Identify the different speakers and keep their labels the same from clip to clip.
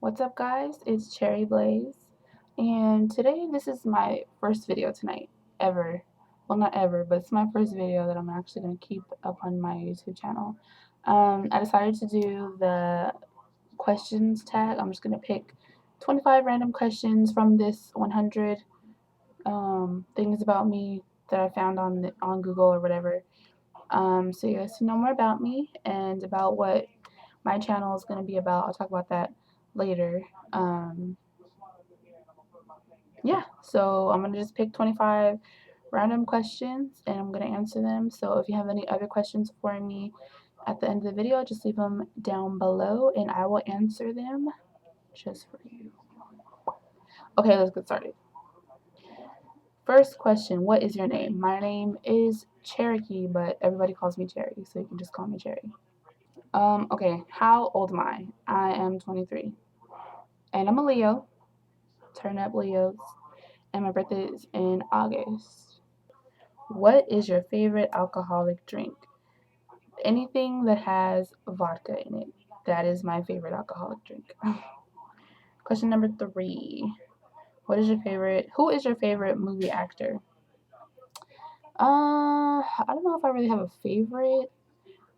Speaker 1: What's up, guys? It's Cherry Blaze, and today this is my first video tonight ever. Well, not ever, but it's my first video that I'm actually going to keep up on my YouTube channel. I decided to do the questions tag. I'm just going to pick 25 random questions from this 100 things about me that I found on Google or whatever. So you guys to know more about me and about what my channel is going to be about. I'll talk about that later. Um, yeah, so I'm going to just pick 25 random questions and I'm going to answer them. So if you have any other questions for me at the end of the video, just leave them down below and I will answer them just for you. Okay, let's get started. First question, what is your name? My name is Cherokee, but everybody calls me Cherry, so you can just call me Cherry. Okay, how old am I? I am 23. And I'm a Leo, turn up Leos, and my birthday is in August. What is your favorite alcoholic drink? Anything that has vodka in it. That is my favorite alcoholic drink. Question number 3. Who is your favorite movie actor? I don't know if I really have a favorite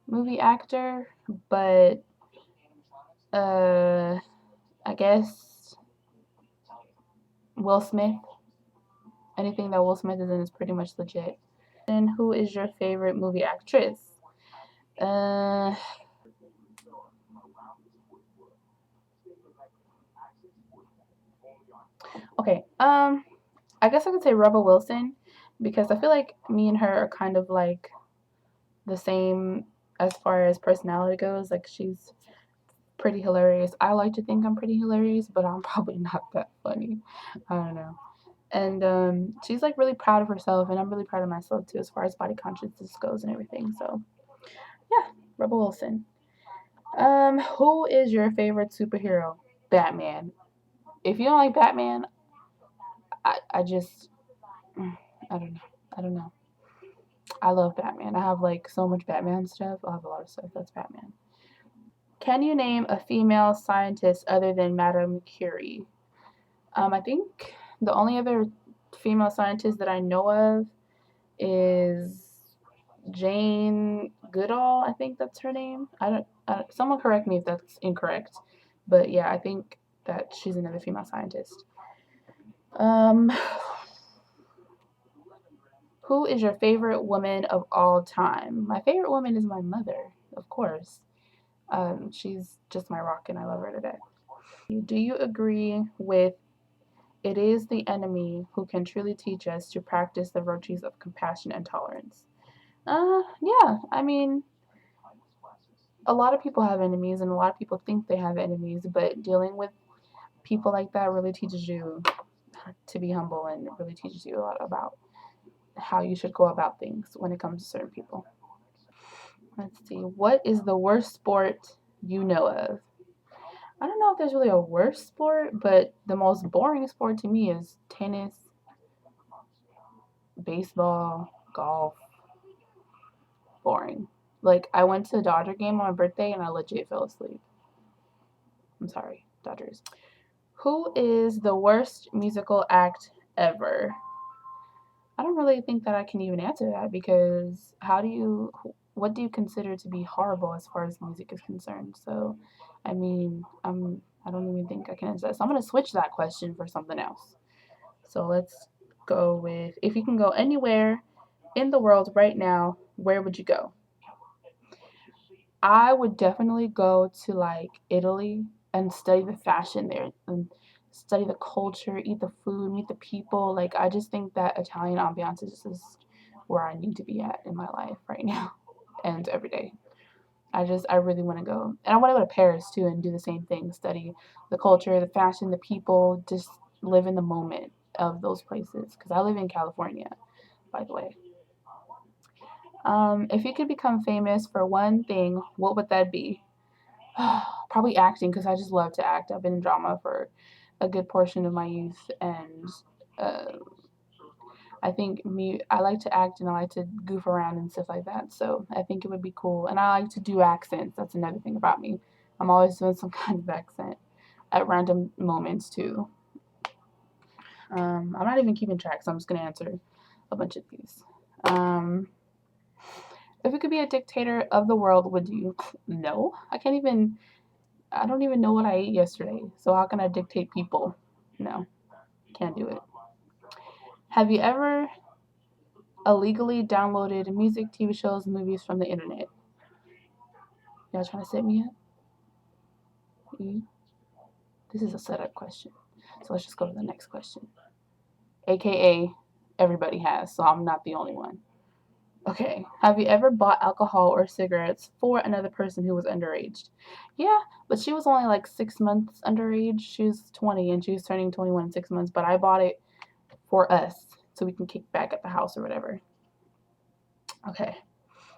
Speaker 1: movie actor, but I guess Will Smith. Anything that Will Smith is in is pretty much legit. And who is your favorite movie actress? Uh, okay. I guess I could say Rebel Wilson because I feel like me and her are kind of like the same as far as personality goes. Like she's pretty hilarious. I like to think I'm pretty hilarious, but I'm probably not that funny. I don't know. And she's like really proud of herself, and I'm really proud of myself too, as far as body consciousness goes and everything. So yeah, Rebel Wilson. Who is your favorite superhero? Batman. If you don't like Batman, I just I don't know. I don't know. I love Batman. I have like so much Batman stuff. I have a lot of stuff that's Batman. Can you name a female scientist other than Madame Curie? I think the only other female scientist that I know of is Jane Goodall. I think that's her name. Someone correct me if that's incorrect, but yeah, I think that she's another female scientist. Um, who is your favorite woman of all time? My favorite woman is my mother, of course. She's just my rock and I love her to death. Do you agree with it is the enemy who can truly teach us to practice the virtues of compassion and tolerance? Yeah. I mean, a lot of people have enemies and a lot of people think they have enemies, but dealing with people like that really teaches you to be humble and it really teaches you a lot about how you should go about things when it comes to certain people. Let's see. What is the worst sport you know of? I don't know if there's really a worst sport, but the most boring sport to me is tennis, baseball, golf. Boring. Like, I went to a Dodger game on my birthday and I legit fell asleep. I'm sorry, Dodgers. Who is the worst musical act ever? I don't really think that I can even answer that because what do you consider to be horrible as far as music is concerned? So, I mean, I don't even think I can answer that. So I'm gonna switch that question for something else. So let's go with if you can go anywhere in the world right now, where would you go? I would definitely go to like Italy and study the fashion there and study the culture, eat the food, meet the people. Like I just think that Italian ambiance is just where I need to be at in my life right now and every day. I really want to go. And I want to go to Paris too and do the same thing, study the culture, the fashion, the people, just live in the moment of those places cuz I live in California, by the way. If you could become famous for one thing, what would that be? Probably acting because I just love to act. I've been in drama for a good portion of my youth, and uh, I like to act and I like to goof around and stuff like that. So I think it would be cool. And I like to do accents. That's another thing about me. I'm always doing some kind of accent. at random moments too. I'm not even keeping track, so I'm just gonna answer a bunch of these. Um, if you could be a dictator of the world, would you? No, I can't even. I don't even know what I ate yesterday, so how can I dictate people? No, can't do it. Have you ever illegally downloaded music, TV shows, movies from the internet? Y'all trying to set me up? Mm. This is a setup question, so let's just go to the next question. AKA, everybody has, so I'm not the only one. Okay. Have you ever bought alcohol or cigarettes for another person who was underage? Yeah, but she was only like 6 months underage. She was 20 and she was turning 21 in 6 months, but I bought it for us so we can kick back at the house or whatever. Okay.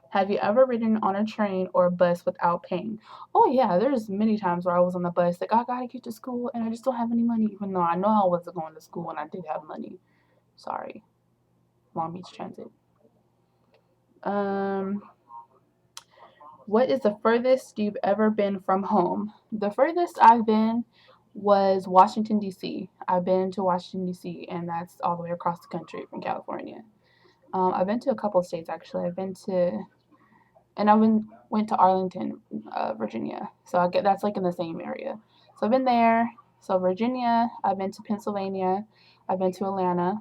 Speaker 1: Have you ever ridden on a train or a bus without paying? Oh yeah, there's many times where I was on the bus like I gotta get to school and I just don't have any money, even though I know I wasn't going to school and I did have money. Sorry, Long Beach Transit. Um, what is the furthest you've ever been from home? The furthest I've been was Washington D.C. I've been to Washington D.C. and that's all the way across the country from California. I've been to a couple of states actually. I've been to and went to Arlington, Virginia. So I get that's like in the same area. So I've been there. So Virginia. I've been to Pennsylvania. I've been to Atlanta,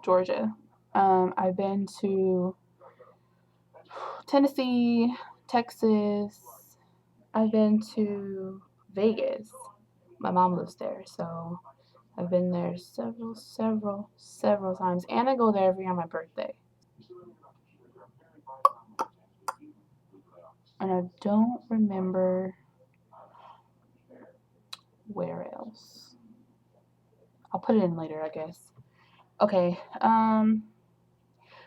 Speaker 1: Georgia. I've been to Tennessee, Texas. I've been to Vegas. My mom lives there, so I've been there several times, and I go there every year on my birthday. And I don't remember where else. I'll put it in later, I guess. Okay.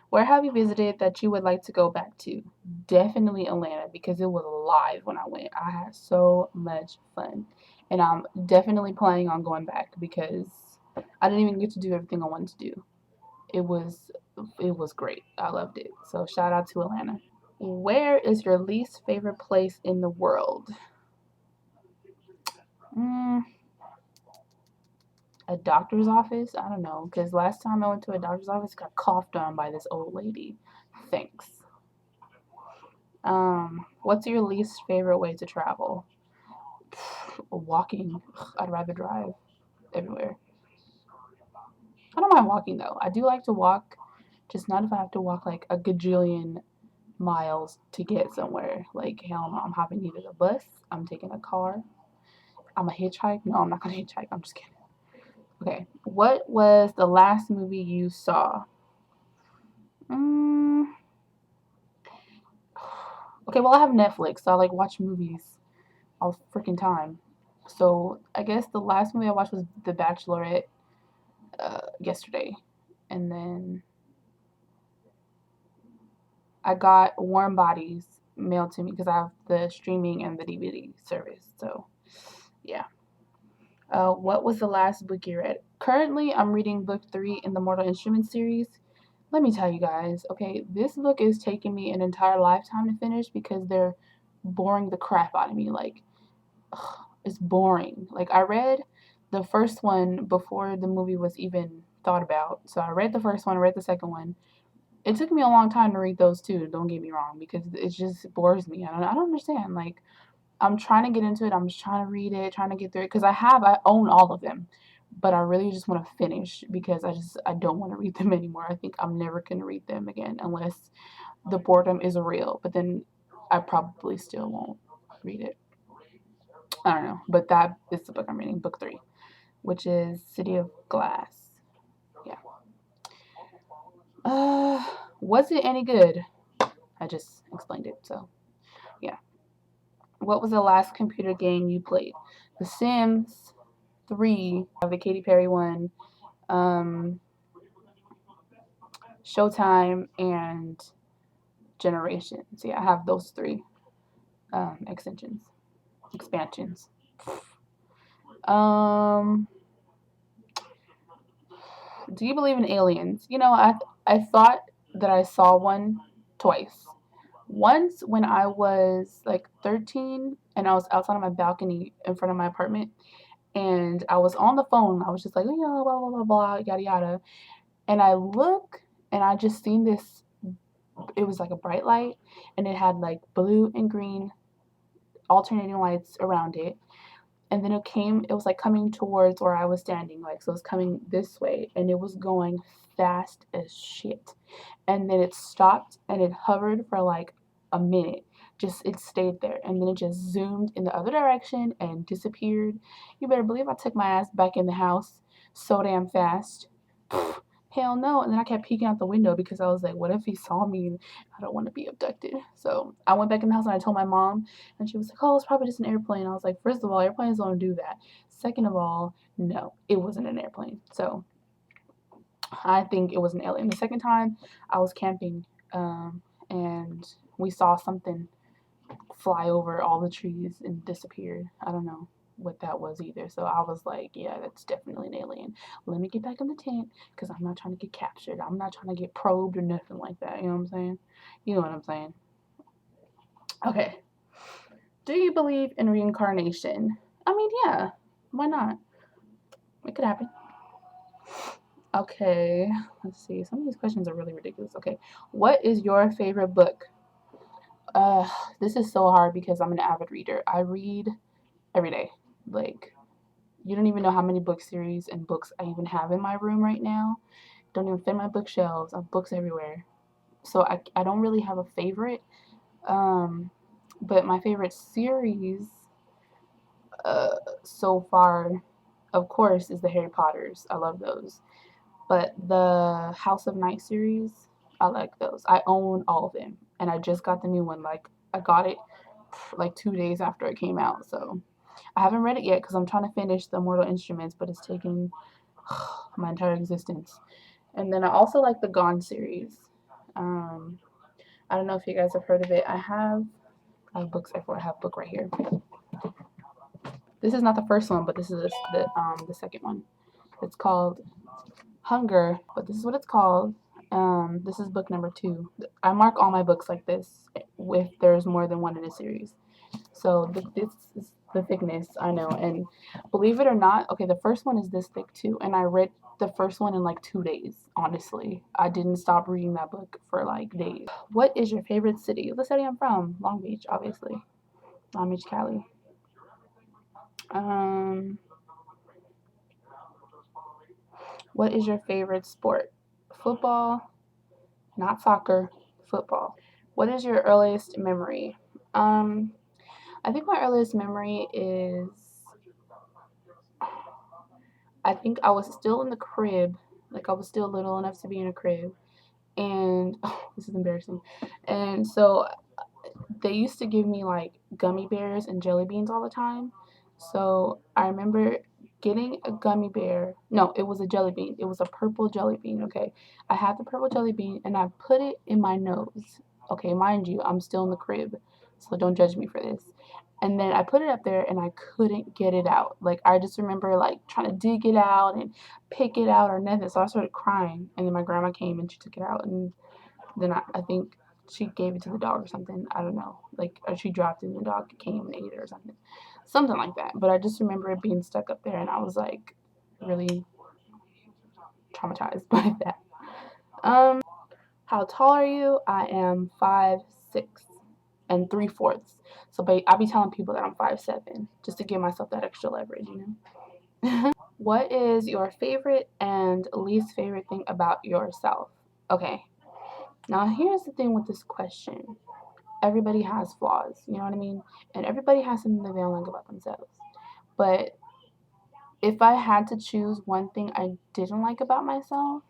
Speaker 1: Where have you visited that you would like to go back to? Definitely Atlanta because it was live when I went. I had so much fun, and I'm definitely planning on going back because I didn't even get to do everything I wanted to do. It was it was great. I loved it. So shout out to Atlanta. Where is your least favorite place in the world? Mm, a doctor's office? I don't know. Because last time I went to a doctor's office, I got coughed on by this old lady. Thanks. What's your least favorite way to travel? Walking. I'd rather drive everywhere. I don't mind walking though. I do like to walk, just not if I have to walk like a gajillion miles to get somewhere. Like, hell no, I'm hopping either the bus, I'm taking a car, I'm a hitchhike. No, I'm not gonna hitchhike. I'm just kidding. Okay. What was the last movie you saw? Mm, okay, well, I have Netflix, so I like watch movies all freaking time. So I guess the last movie I watched was The Bachelorette yesterday, and then I got Warm Bodies mailed to me because I have the streaming and the DVD service. So yeah. What was the last book you read? Currently, I'm reading book 3 in the Mortal Instruments series. Let me tell you guys, okay, this book is taking me an entire lifetime to finish because they're boring the crap out of me. Like, ugh, it's boring. Like, I read the first one before the movie was even thought about. So I read the first one, I read the second one. It took me a long time to read those too, don't get me wrong, because it just bores me. I don't understand. Like, I'm trying to get into it. I'm just trying to read it, trying to get through it because I own all of them, but I really just want to finish because I don't want to read them anymore. I think I'm never gonna read them again unless the boredom is real. But then I probably still won't read it. I don't know, but that is the book I'm reading, book 3, which is City of Glass. Yeah. Uh, was it any good? I just explained it, so yeah. What was the last computer game you played? The Sims 3, the Katy Perry one, um, Showtime, and Generations. Yeah, I have those 3 expansions. Um, do you believe in aliens? I thought that I saw one twice. Once when I was like 13 and I was outside on my balcony in front of my apartment And I was on the phone. I was just like, blah, blah, blah, blah, yada, yada. And I look and I just seen this. It was like a bright light and it had like blue and green alternating lights around it. And then it was like coming towards where I was standing. Like, so it was coming this way and it was going fast as shit. And then it stopped and it hovered for like a minute. Just it stayed there and then it just zoomed in the other direction and disappeared. You better believe I took my ass back in the house so damn fast. Hell no. And then I kept peeking out the window because I was like, what if he saw me and I don't want to be abducted? So I went back in the house and I told my mom and she was like, oh, it's probably just an airplane. I was like, first of all, airplanes don't do that. Second of all, no, it wasn't an airplane. So I think it was an alien. The second time I was camping, and we saw something fly over all the trees and disappeared. I don't know what that was either. So I was like, yeah, that's definitely an alien. Let me get back in the tent because I'm not trying to get captured. I'm not trying to get probed or nothing like that. You know what I'm saying? You know what I'm saying? Okay. Do you believe in reincarnation? I mean, yeah. Why not? It could happen. Okay. Let's see. Some of these questions are really ridiculous. Okay. What is your favorite book? Uh, this is so hard because I'm an avid reader. I read every day. Like, you don't even know how many book series and books I even have in my room right now. Don't even fit my bookshelves. I have books everywhere. So I don't really have a favorite. Um, but my favorite series so far, of course, is the Harry Potters. I love those. But the House of Night series, I like those. I own all of them. And I just got the new one. Like, I got it like 2 days after it came out. So I haven't read it yet because I'm trying to finish the Mortal Instruments, but it's taken my entire existence. And then I also like the Gone series. Um, I don't know if you guys have heard of it. I have books everywhere. I have a book right here. This is not the first one, but this is the second one. It's called Hunger, but this is what it's called. This is book number 2. I mark all my books like this if there's more than one in a series. So this is the thickness, I know. And believe it or not, okay, the first one is this thick too. And I read the first one in like 2 days, honestly. I didn't stop reading that book for like days. What is your favorite city? The city I'm from, Long Beach, obviously. Long Beach, Cali. Um, what is your favorite sport? Football, not soccer, football. What is your earliest memory? Um, I think my earliest memory is I think I was still in the crib, like I was still little enough to be in a crib, and oh, this is embarrassing. And so they used to give me like gummy bears and jelly beans all the time. So I remember getting a gummy bear. No, it was a jelly bean. It was a purple jelly bean. Okay, I had the purple jelly bean and I put it in my nose. Okay, mind you, I'm still in the crib, so don't judge me for this. And then I put it up there and I couldn't get it out. Like I just remember like trying to dig it out and pick it out or nothing. So I started crying and then my grandma came and she took it out and then I think she gave it to the dog or something. I don't know. Like or she dropped it and the dog came and ate it or something. Something like that. But I just remember it being stuck up there and I was like really traumatized by that. How tall are you? I am 5'6" and 3/4. So I be telling people that I'm 5'7" just to give myself that extra leverage, you know. What is your favorite and least favorite thing about yourself? Okay. Now here's the thing with this question. Everybody has flaws, you know what I mean? And everybody has something that they don't like about themselves. But if I had to choose one thing I didn't like about myself,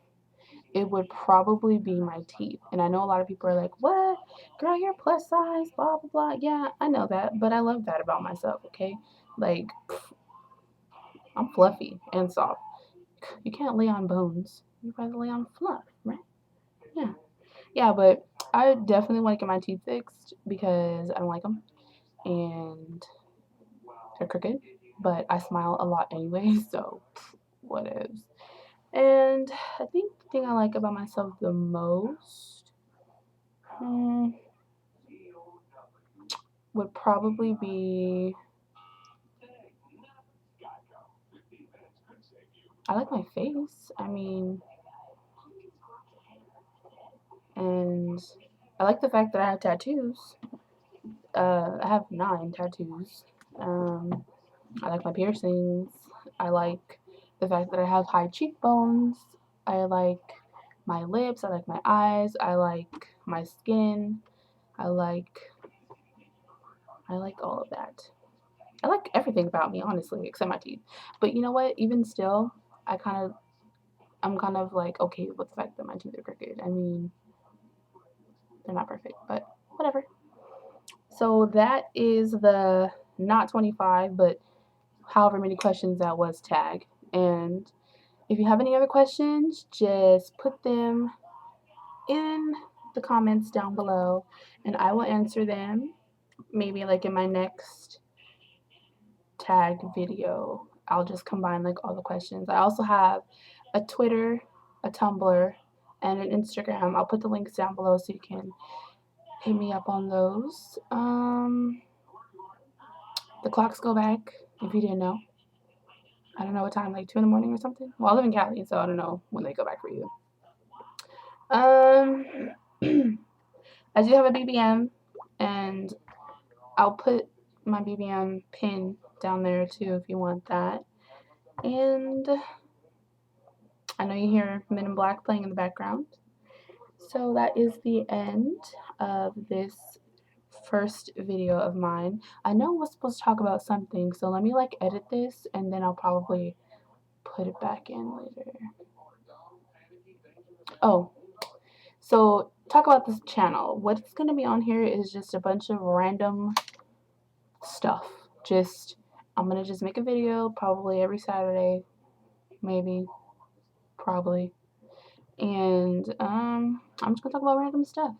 Speaker 1: it would probably be my teeth. And I know a lot of people are like, what? Girl, you're plus size, blah, blah, blah. Yeah, I know that, but I love that about myself, okay? Like, I'm fluffy and soft. You can't lay on bones. You rather lay on fluff, right? Yeah. Yeah, but I definitely want to get my teeth fixed because I don't like them. And they're crooked. But I smile a lot anyway, so what is. And I think the thing I like about myself the most hmm, would probably be I like my face. I mean, and I like the fact that I have tattoos. I have 9 tattoos. Um, I like my piercings. I like the fact that I have high cheekbones. I like my lips. I like my eyes. I like my skin. I like I like all of that. I like everything about me, honestly, except my teeth. But you know what? Even still, I kind of I'm kind of like okay with the fact that my teeth are crooked. I mean, they're not perfect, but whatever. So that is the not 25, but however many questions that was tag. And if you have any other questions, just put them in the comments down below and I will answer them maybe like in my next tag video. I'll just combine like all the questions. I also have a Twitter, a Tumblr, and an Instagram. I'll put the links down below so you can hit me up on those. The clocks go back, if you didn't know. I don't know what time, like 2 in the morning or something. Well, I live in Cali, so I don't know when they go back for you. Um, I do have a BBM, and I'll put my BBM pin down there too if you want that. And I know you hear Men in Black playing in the background. So that is the end of this first video of mine. I know we're supposed to talk about something, so let me like edit this and then I'll probably put it back in later. Oh, so talk about this channel. What's going to be on here is just a bunch of random stuff. Just I'm going to just make a video probably every Saturday, maybe, probably. And I'm just going to talk about random stuff.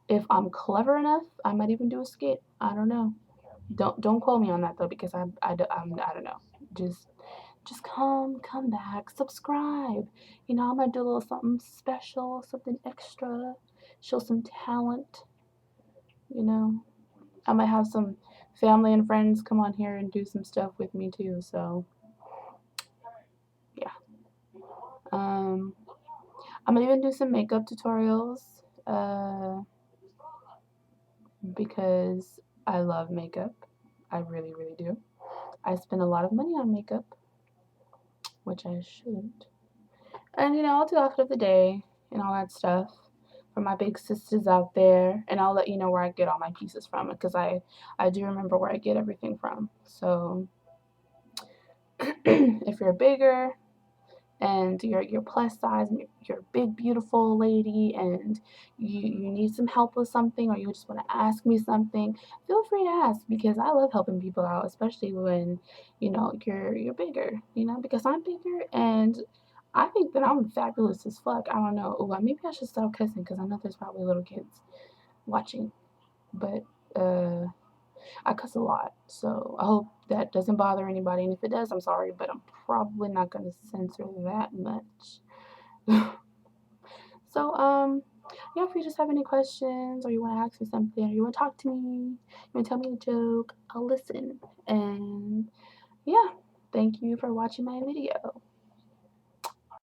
Speaker 1: If I'm clever enough, I might even do a skit. I don't know. Don't quote me on that though because I don't know. Just come back, subscribe. You know, I might do a little something special, something extra, show some talent. You know, I might have some family and friends come on here and do some stuff with me too. So yeah, um, I'm gonna even do some makeup tutorials. Because I love makeup. I really, really do. I spend a lot of money on makeup, which I shouldn't. And you know, I'll do outfit of the day and all that stuff for my big sisters out there, and I'll let you know where I get all my pieces from because I do remember where I get everything from. So if you're bigger and you're plus size and you're a big beautiful lady and you need some help with something or you just want to ask me something, feel free to ask because I love helping people out, especially when you know you're bigger, you know, because I'm bigger and I think that I'm fabulous as fuck. I don't know. Well, maybe I should stop cussing because I know there's probably little kids watching, but uh I cuss a lot, so I hope that doesn't bother anybody. And if it does, I'm sorry, but I'm probably not gonna censor that much. So, yeah, if you just have any questions or you want to ask me something or you want to talk to me, you want to tell me a joke, I'll listen. And yeah, thank you for watching my video.